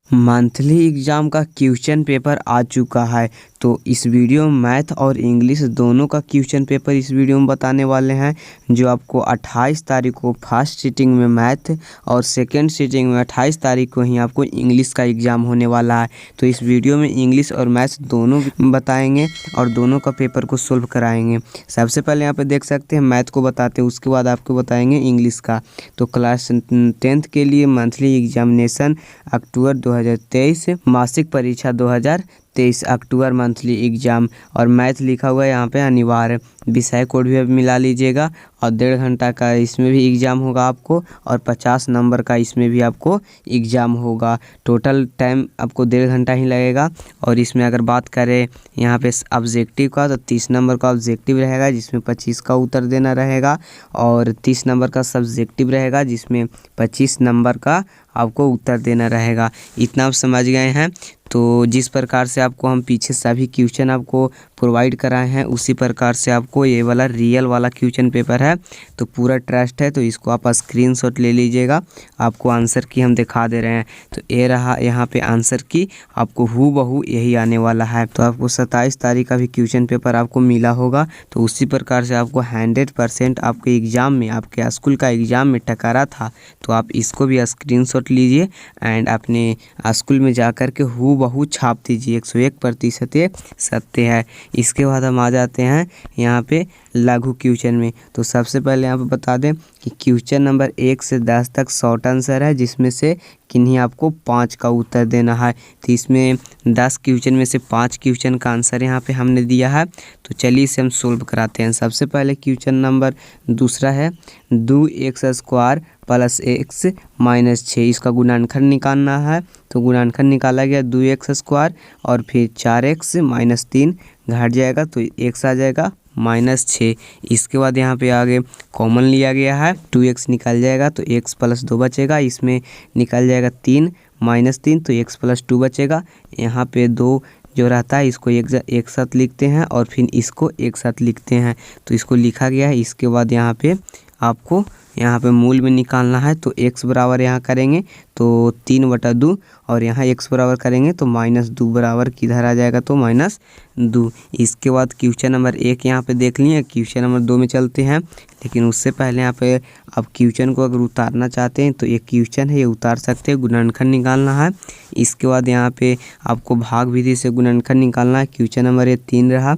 Monthly exam का question paper आ चुका है। तो इस वीडियो में मैथ और इंग्लिश दोनों का क्वेश्चन पेपर इस वीडियो में बताने वाले हैं। जो आपको 28 तारीख को फर्स्ट सीटिंग में मैथ और सेकंड सीटिंग में 28 तारीख को ही आपको इंग्लिश का एग्ज़ाम होने वाला है। तो इस वीडियो में इंग्लिश और मैथ्स दोनों बताएंगे और दोनों का पेपर को सोल्व कराएंगे। सबसे पहले यहाँ पे देख सकते हैं मैथ को बताते हैं, उसके बाद आपको बताएंगे इंग्लिश का। तो क्लास 10th के लिए मंथली एग्जामिनेशन अक्टूबर 2023, मासिक परीक्षा 2023 अक्टूबर मंथली एग्ज़ाम, और मैथ लिखा हुआ है यहाँ पे अनिवार्य। विषय कोड भी मिला लीजिएगा। और 1.5 घंटा का इसमें भी एग्ज़ाम होगा आपको, और 50 नंबर का इसमें भी आपको एग्ज़ाम होगा। टोटल टाइम आपको 1.5 घंटा ही लगेगा। और इसमें अगर बात करें यहाँ पे ऑब्जेक्टिव का, तो 30 नंबर का ऑब्जेक्टिव रहेगा जिसमें 25 का उत्तर देना रहेगा, और 30 नंबर का सब्जेक्टिव रहेगा जिसमें 25 नंबर का आपको उत्तर देना रहेगा। इतना आप समझ गए हैं। तो जिस प्रकार से आपको हम पीछे सभी क्वेश्चन आपको प्रोवाइड कराए हैं, उसी प्रकार से आपको ये वाला रियल वाला क्वेश्चन पेपर है। तो पूरा ट्रस्ट है, तो इसको आप स्क्रीनशॉट ले लीजिएगा। आपको आंसर की हम दिखा दे रहे हैं। तो ये रहा यहाँ पे आंसर की, आपको हूबहू यही आने वाला है। तो आपको 27 तारीख का भी क्वेश्चन पेपर आपको मिला होगा। तो उसी प्रकार से आपको 100% आपके एग्ज़ाम में, आपके स्कूल का एग्ज़ाम में टकरा था। तो आप इसको भी स्क्रीनशॉट लीजिए एंड अपने स्कूल में जा कर के हूबहू छाप दीजिए। 101% ये सत्य है। इसके बाद हम आ जाते हैं यहाँ पे लघु क्वेश्चन में। तो सबसे पहले यहाँ पे बता दें कि क्वेश्चन नंबर 1 से 10 तक शॉर्ट आंसर है, जिसमें से किन्हीं आपको 5 का उत्तर देना है। तो इसमें 10 क्वेश्चन में से 5 क्वेश्चन का आंसर यहाँ पे हमने दिया है। तो चलिए इसे हम सोल्व कराते हैं। सबसे पहले क्वेश्चन नंबर दूसरा है 2x² + x - 6, इसका गुणनखंड निकालना है। तो गुणनखंड निकाला गया 2x² और फिर 4x - 3 घट जाएगा, तो x आ जाएगा -6। इसके बाद यहाँ पे आगे कॉमन लिया गया है, 2x निकल जाएगा तो x + 2 बचेगा। इसमें निकल जाएगा 3 - 3, तो x + 2 बचेगा। यहाँ पे 2 जो रहता है इसको एक साथ लिखते हैं और फिर इसको एक साथ लिखते हैं। तो इसको लिखा गया है। इसके बाद यहाँ पे आपको यहाँ पे मूल में निकालना है। तो x बराबर यहाँ करेंगे तो 3/2, और यहाँ x बराबर करेंगे तो -2 बराबर किधर आ जाएगा, तो -2। इसके बाद क्वेश्चन नंबर 1 यहाँ पे देख लिए। क्वेश्चन नंबर 2 में चलते हैं, लेकिन उससे पहले यहाँ पे आप क्वेश्चन को अगर उतारना चाहते हैं तो ये क्वेश्चन है, ये उतार सकते हैं। गुणनखंड निकालना है। इसके बाद यहाँ पे आपको भाग विधि से गुणनखंड निकालना है। क्वेश्चन नंबर 3 रहा।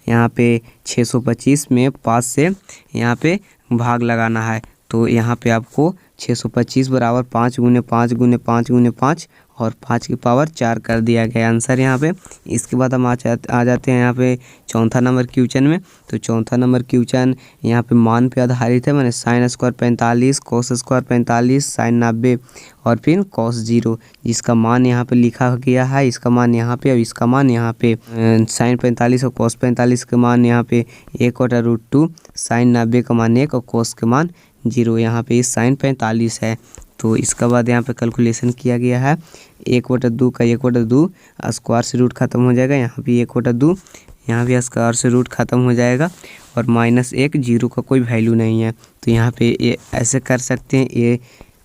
यहाँ पे 625 में 5 से यहाँ पे भाग लगाना है। तो यहाँ पे आपको 625 बराबर 5 × 5 × 5 × 5 और 5 की पावर 4 कर दिया गया आंसर यहाँ पे। इसके बाद हम आ जाते हैं यहाँ पे चौथा नंबर क्वेश्चन में। तो चौथा नंबर क्वेश्चन यहाँ पे मान पे आधारित है, मैंने sin² 45, cos² 45, sin 90 और फिर cos 0, जिसका मान यहाँ पे लिखा गया है। इसका मान यहाँ पे और इसका मान यहाँ पे। sin 45 और cos 45 के मान यहाँ पे 1/√2, sin 90 का मान 1 और cos के मान 0। यहाँ पे sin 45 है। तो इसके बाद यहाँ पे कैलकुलेशन किया गया है। 1/2 का 1/2 स्क्वायर से रूट खत्म हो जाएगा। यहाँ भी 1/2, यहाँ भी स्क्वायर से रूट खत्म हो जाएगा, और -1, 0 का कोई वैल्यू नहीं है। तो यहाँ पे ये ऐसे कर सकते हैं, ये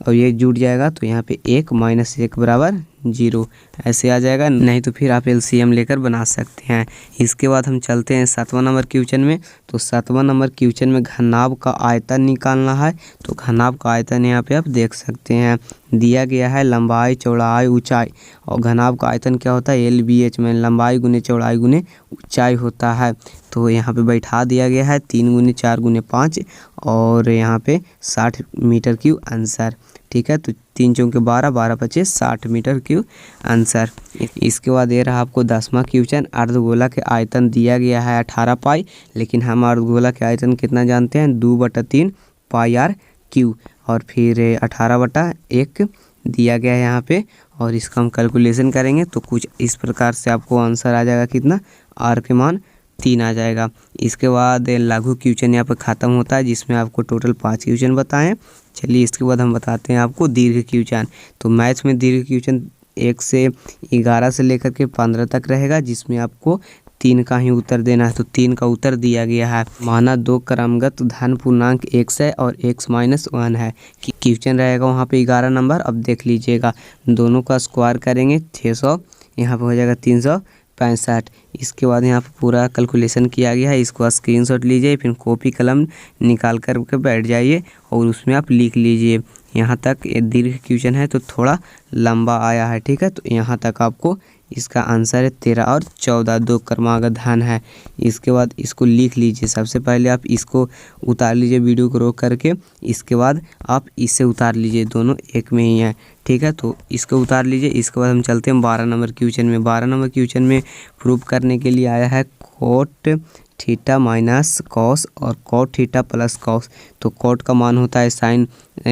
और ये जुड़ जाएगा। तो यहाँ पे 1 - 1 बराबर 0 ऐसे आ जाएगा। नहीं तो फिर आप LCM लेकर बना सकते हैं। इसके बाद हम चलते हैं 7वां नंबर क्वेश्चन में। तो 7वां नंबर क्वेश्चन में घनाभ का आयतन निकालना है। तो घनाभ का आयतन यहाँ पे आप देख सकते हैं, दिया गया है लंबाई, चौड़ाई, ऊंचाई। और घनाभ का आयतन क्या होता है, LBH में लंबाई × चौड़ाई × ऊंचाई होता है। तो यहाँ पे बैठा दिया गया है 3 × 4 × 5 और यहाँ पे 60 मीटर क्यूब आंसर। ठीक है, तो 3 × 4 = 12, 12 × 5 = 60 मीटर क्यूब आंसर। इसके बाद ये रहा आपको 10वां क्वेश्चन। अर्धगोला के आयतन दिया गया है 18 पाई, लेकिन हम अर्धगोला के आयतन कितना जानते हैं, 2/3 πr³ और फिर 18/1 दिया गया है यहाँ पे। और इसका हम कैलकुलेशन करेंगे तो कुछ इस प्रकार से आपको आंसर आ जाएगा, कितना, r के मान 3 आ जाएगा। इसके बाद लघु क्वेश्चन यहाँ पर ख़त्म होता है, जिसमें आपको टोटल 5 क्वेश्चन बताएं। चलिए इसके बाद हम बताते हैं आपको दीर्घ क्वेश्चन। तो मैथ्स में दीर्घ क्वेश्चन 1 से 11 से लेकर के 15 तक रहेगा, जिसमें आपको 3 का ही उत्तर देना है। तो 3 का उत्तर दिया गया है। माना 2 क्रमगत धन पूर्णांक x है और x माइनस 1 है। क्वेश्चन रहेगा वहाँ पे 11 नंबर। अब देख लीजिएगा, दोनों का स्क्वायर करेंगे 600, यहाँ पे हो जाएगा 365। इसके बाद यहाँ पे पूरा कैलकुलेशन किया गया है। इसको स्क्रीनशॉट लीजिए, फिर कॉपी कलम निकाल कर के बैठ जाइए और उसमें आप लिख लीजिए। यहाँ तक ये दीर्घ क्वेश्चन है तो थोड़ा लंबा आया है, ठीक है। तो यहाँ तक आपको इसका आंसर है 13 और 14, 2 क्रमागत धन है। इसके बाद इसको लिख लीजिए। सबसे पहले आप इसको उतार लीजिए वीडियो को रोक करके, इसके बाद आप इसे उतार लीजिए, दोनों एक में ही है, ठीक है। तो इसको उतार लीजिए। इसके बाद हम चलते हैं 12 नंबर क्वेश्चन में। 12 नंबर क्वेश्चन में प्रूव करने के लिए आया है कोट थीटा माइनस कॉस और कोट थीटा प्लस कॉस। तो कोट का मान होता है साइन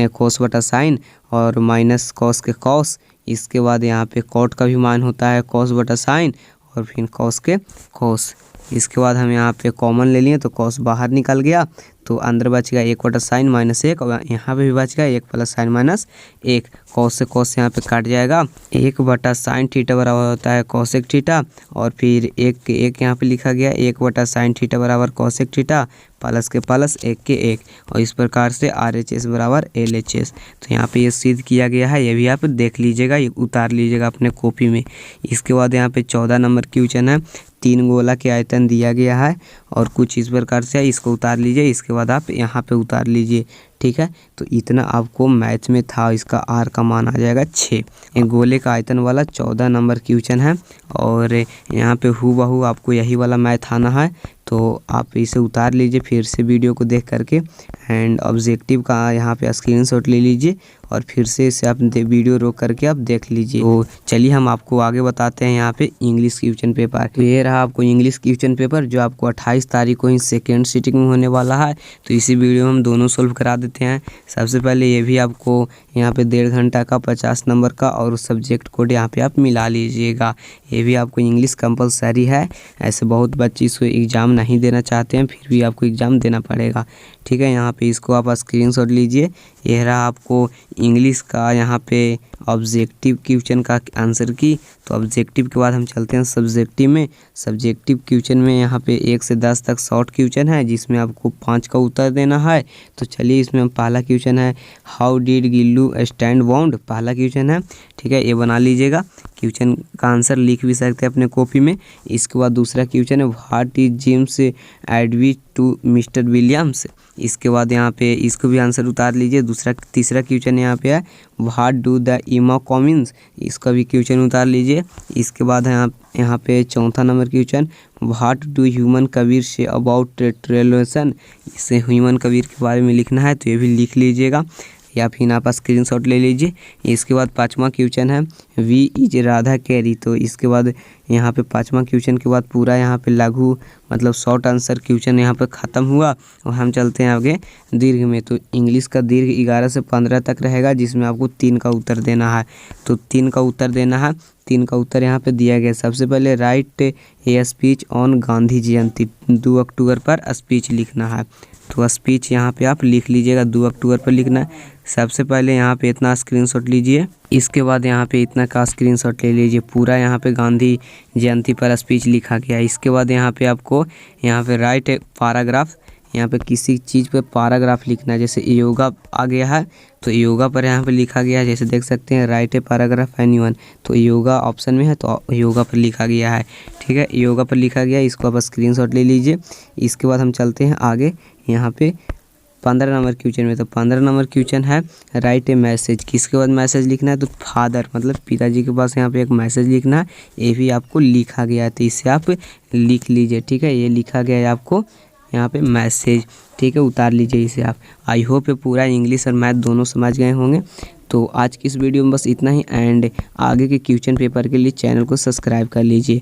कोस बटा साइन और माइनस कॉस के कॉस। इसके बाद यहाँ पे कोट का भी मान होता है कॉस बटा साइन और फिर कॉस के कॉस। इसके बाद हम यहाँ पे कॉमन ले लिए तो कॉस बाहर निकल गया, तो अंदर बच गया 1 बटा साइन माइनस 1 और यहाँ पे भी बच गया 1 प्लस साइन माइनस 1। कॉस से कॉस यहाँ पे काट जाएगा। 1 बटा साइन थीटा बराबर होता है कॉसेक थीटा और फिर 1 के 1 यहाँ पे लिखा गया 1 बटा साइन थीटा बराबर कॉसेक थीटा प्लस के प्लस 1 के 1 और इस प्रकार से RHS बराबर LHS। तो यहाँ पे ये सिद्ध किया गया है, ये भी आप देख लीजिएगा, ये उतार लीजिएगा अपने कॉपी में। इसके बाद यहाँ पे 14 नंबर क्वेश्चन है। 3 गोला के आयतन दिया गया है और कुछ इस प्रकार से है, इसको उतार लीजिए। इसके बाद आप यहाँ पे उतार लीजिए, ठीक है। तो इतना आपको मैथ में था। इसका R का मान आ जाएगा 6। एक गोले का आयतन वाला 14 नंबर क्वेश्चन है और यहाँ पे हूबहू आपको यही वाला मैथ आना है। तो आप इसे उतार लीजिए फिर से वीडियो को देख करके एंड ऑब्जेक्टिव का यहाँ पे स्क्रीनशॉट ले लीजिए और फिर से इसे आप वीडियो रोक करके आप देख लीजिए। तो चलिए हम आपको आगे बताते हैं यहाँ पे इंग्लिश क्वेश्चन पेपर। तो ये रहा आपको इंग्लिश क्वेश्चन पेपर जो आपको 28 तारीख को ही सेकेंड सीटिंग में होने वाला है। तो इसी वीडियो में हम दोनों सोल्व करा देते हैं। सबसे पहले ये भी आपको यहाँ पे 1.5 घंटा का 50 नंबर का और सब्जेक्ट कोड यहाँ पे आप मिला लीजिएगा। ये भी आपको इंग्लिश कंपलसरी है। ऐसे बहुत बच्चे इसको एग्ज़ाम नहीं देना चाहते हैं, फिर भी आपको एग्ज़ाम देना पड़ेगा, ठीक है। यहाँ पे इसको आप स्क्रीनशॉट लीजिए। यह रहा आपको इंग्लिश का यहाँ पे ऑब्जेक्टिव क्वेश्चन का आंसर की। तो ऑब्जेक्टिव के बाद हम चलते हैं सब्जेक्टिव में। सब्जेक्टिव क्वेश्चन में यहाँ पे 1 से 10 तक शॉर्ट क्वेश्चन है जिसमें आपको 5 का उत्तर देना है। तो चलिए इसमें पहला क्वेश्चन है how did Gillu stand bound, पहला क्वेश्चन है, ठीक है। ये बना लीजिएगा। क्वेश्चन का आंसर लिख भी सकते हैं अपने कॉपी में। इसके बाद दूसरा क्वेश्चन है what is James advice to Mr Williams. इसके बाद यहाँ पे इसको भी आंसर उतार लीजिए। तीसरा क्वेश्चन यहाँ पे है व्हाट डू द इमा कॉमिन्स, इसका भी क्वेश्चन उतार लीजिए। इसके बाद यहाँ पे चौथा number question what do human Kabir say about ट्रेलोसन, इससे ह्यूमन कबीर के बारे में लिखना है। तो ये भी लिख लीजिएगा या फिर आप स्क्रीनशॉट ले लीजिए। इसके बाद 5वां क्वेश्चन है वी इज राधा कैरी। तो इसके बाद यहाँ पे 5वां क्वेश्चन के बाद पूरा यहाँ पे लघु मतलब शॉर्ट आंसर क्वेश्चन यहाँ पे ख़त्म हुआ और हम चलते हैं आगे दीर्घ में। तो इंग्लिश का दीर्घ 11 से 15 तक रहेगा जिसमें आपको 3 का उत्तर देना है। तो 3 का उत्तर देना है। 3 का उत्तर यहाँ पे दिया गया। सबसे पहले write a speech on Gandhi Jayanti, 2 अक्टूबर पर स्पीच लिखना है। तो स्पीच यहाँ पे आप लिख लीजिएगा, 2 अक्टूबर पर लिखना है। सबसे पहले यहाँ पे इतना स्क्रीनशॉट लीजिए। इसके बाद यहाँ पे इतना का स्क्रीनशॉट ले लीजिए। पूरा यहाँ पे गांधी जयंती पर स्पीच लिखा गया है। इसके बाद यहाँ पे आपको यहाँ पे राइट पैराग्राफ, यहाँ पे किसी चीज़ पे पैराग्राफ लिखना है। जैसे योगा आ गया है तो योगा पर यहाँ पे लिखा गया है, जैसे देख सकते हैं राइट ए पैराग्राफ एनीवन। तो योगा ऑप्शन में है तो योगा पर लिखा गया है, ठीक है। योगा पर लिखा गया, इसको आप स्क्रीनशॉट ले लीजिए। इसके बाद हम चलते हैं आगे यहाँ पे 15 नंबर क्वेश्चन में। तो 15 नंबर क्वेश्चन है राइट ए मैसेज, किसके बाद मैसेज लिखना है तो फादर मतलब पिताजी के पास यहाँ पे एक मैसेज लिखना है। ये भी आपको लिखा गया है तो इसे आप लिख लीजिए, ठीक है। ये लिखा गया है आपको यहाँ पे मैसेज, ठीक है। उतार लीजिए इसे आप। आई होप ये पूरा इंग्लिश और मैथ दोनों समझ गए होंगे। तो आज की इस वीडियो में बस इतना ही एंड आगे के क्वेश्चन पेपर के लिए चैनल को सब्सक्राइब कर लीजिए।